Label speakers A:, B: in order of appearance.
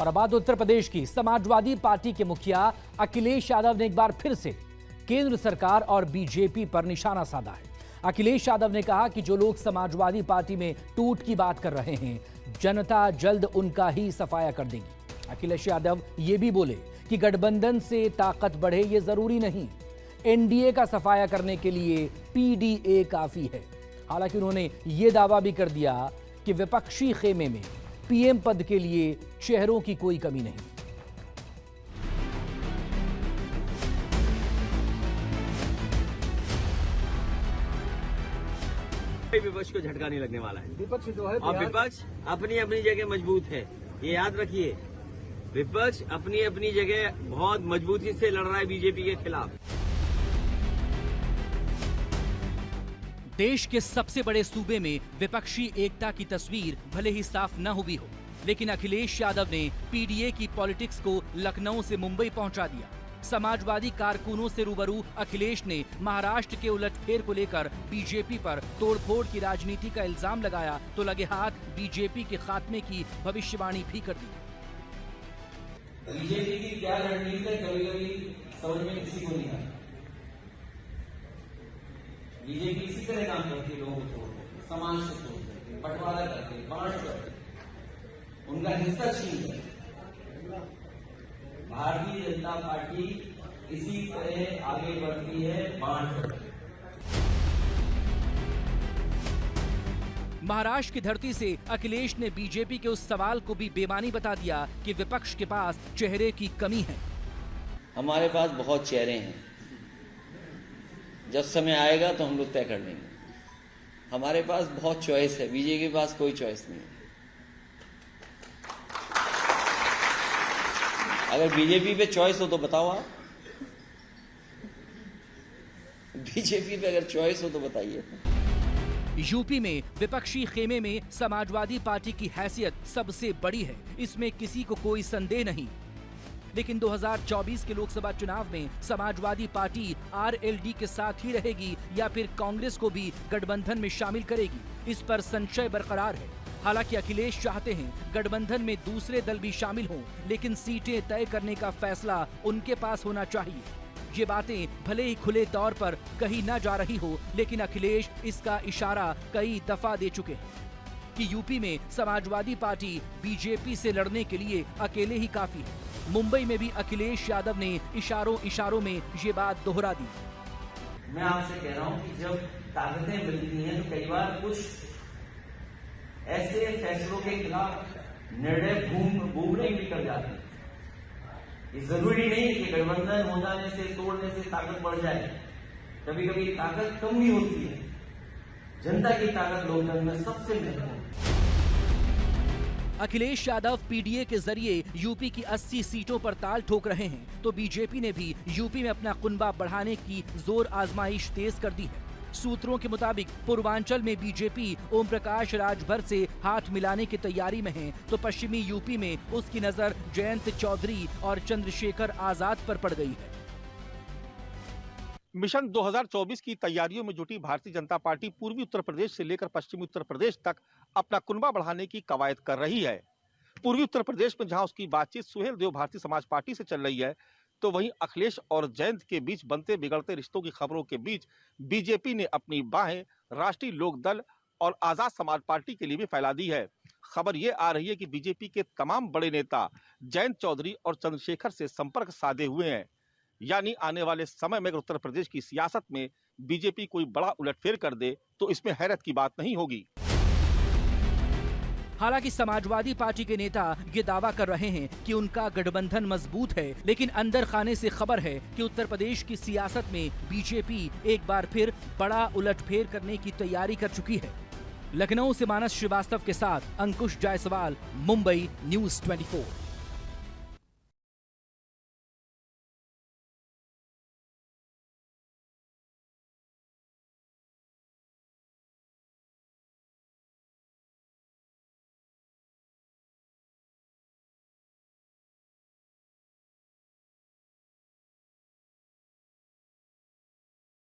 A: और अब बात उत्तर प्रदेश की। समाजवादी पार्टी के मुखिया अखिलेश यादव ने एक बार फिर से केंद्र सरकार और बीजेपी पर निशाना साधा है। अखिलेश यादव ने कहा कि जो लोग समाजवादी पार्टी में टूट की बात कर रहे हैं, जनता जल्द उनका ही सफाया कर देगी। अखिलेश यादव ये भी बोले कि गठबंधन से ताकत बढ़े ये जरूरी नहीं, एनडीए का सफाया करने के लिए पीडीए काफी है। हालांकि उन्होंने ये दावा भी कर दिया कि विपक्षी खेमे में पीएम पद के लिए चेहरों की कोई कमी नहीं।
B: विपक्ष को झटका नहीं लगने वाला है। विपक्ष जो है और विपक्ष अपनी अपनी जगह मजबूत है, ये याद रखिए। विपक्ष अपनी अपनी जगह बहुत मजबूती से लड़ रहा है बीजेपी के खिलाफ।
A: देश के सबसे बड़े सूबे में विपक्षी एकता की तस्वीर भले ही साफ न हुई हो, लेकिन अखिलेश यादव ने पीडीए की पॉलिटिक्स को लखनऊ से मुंबई पहुंचा दिया। समाजवादी कारकुनों से रूबरू अखिलेश ने महाराष्ट्र के उलटफेर को लेकर बीजेपी पर तोड़फोड़ की राजनीति का इल्जाम लगाया तो लगे हाथ बीजेपी के खात्मे की भविष्यवाणी भी कर दी।
C: बीजेपी की क्या रणनीति है कभी कभी समझ में किसी को नहीं आता। बीजेपी इसी तरह काम करती है, लोगों को तोड़ते, समाज को तोड़ते, बंटवारा करते, बांट करते, उनका हिस्सा छीनते। भारतीय जनता पार्टी इसी तरह आगे बढ़ती है, बांट करती है।
A: महाराष्ट्र की धरती से अखिलेश ने बीजेपी के उस सवाल को भी बेमानी बता दिया कि विपक्ष के पास चेहरे की कमी है।
D: हमारे पास बहुत चेहरे हैं, जब समय आएगा तो हम लोग तय कर लेंगे। हमारे पास बहुत चॉइस है, बीजेपी के पास कोई चॉइस नहीं है। अगर बीजेपी पे चॉइस हो तो बताओ आप, बीजेपी पे अगर चॉइस हो तो बताइए।
A: यूपी में विपक्षी खेमे में समाजवादी पार्टी की हैसियत सबसे बड़ी है, इसमें किसी को कोई संदेह नहीं। लेकिन 2024 के लोकसभा चुनाव में समाजवादी पार्टी आरएलडी के साथ ही रहेगी या फिर कांग्रेस को भी गठबंधन में शामिल करेगी, इस पर संशय बरकरार है। हालांकि अखिलेश चाहते हैं गठबंधन में दूसरे दल भी शामिल हों, लेकिन सीटें तय करने का फैसला उनके पास होना चाहिए। ये बातें भले ही खुले तौर पर कही न जा रही हो, लेकिन अखिलेश इसका इशारा कई दफा दे चुके हैं कि यूपी में समाजवादी पार्टी बीजेपी से लड़ने के लिए अकेले ही काफी है। मुंबई में भी अखिलेश यादव ने इशारों में ये बात दोहरा दी।
C: मैं आपसे कह रहा हूं कि जब ताकतें मिलती हैं तो कई बार कुछ ऐसे फैसलों के खिलाफ निर्णय घूमने भी कर जाते हैं। ये जरूरी नहीं है कि गठबंधन हो जाने से, तोड़ने से ताकत बढ़ जाए। कभी कभी ताकत कम भी होती है। जनता की ताकत लोकतंत्र में सबसे महत्वपूर्ण।
A: अखिलेश यादव पीडीए के जरिए यूपी की 80 सीटों पर ताल ठोक रहे हैं, तो बीजेपी ने भी यूपी में अपना कुनबा बढ़ाने की जोर आजमाइश तेज कर दी है। सूत्रों के मुताबिक पूर्वांचल में बीजेपी ओम प्रकाश राजभर से हाथ मिलाने की तैयारी में है, तो पश्चिमी यूपी में उसकी नजर जयंत चौधरी और चंद्रशेखर आजाद पर पड़ गई है।
E: मिशन 2024 की तैयारियों में जुटी भारतीय जनता पार्टी पूर्वी उत्तर प्रदेश से लेकर पश्चिमी उत्तर प्रदेश तक अपना कुनबा बढ़ाने की कवायद कर रही है। पूर्वी उत्तर प्रदेश में जहां उसकी बातचीत सुहेल देव भारतीय समाज पार्टी से चल रही है, तो वहीं अखिलेश और जयंत के बीच बनते बिगड़ते रिश्तों की खबरों के बीच बीजेपी ने अपनी बाहें राष्ट्रीय लोकदल और आजाद समाज पार्टी के लिए भी फैला दी है। खबर ये आ रही है कि बीजेपी के तमाम बड़े नेता जयंत चौधरी और चंद्रशेखर से संपर्क साधे हुए हैं। यानी आने वाले समय में अगर उत्तर प्रदेश की सियासत में बीजेपी कोई बड़ा उलटफेर कर दे तो इसमें हैरत की बात नहीं होगी।
A: हालांकि समाजवादी पार्टी के नेता ये दावा कर रहे हैं कि उनका गठबंधन मजबूत है, लेकिन अंदर खाने से खबर है कि उत्तर प्रदेश की सियासत में बीजेपी एक बार फिर बड़ा उलटफेर करने की तैयारी कर चुकी है। लखनऊ से मानस श्रीवास्तव के साथ अंकुश जायसवाल, मुंबई न्यूज़ 24।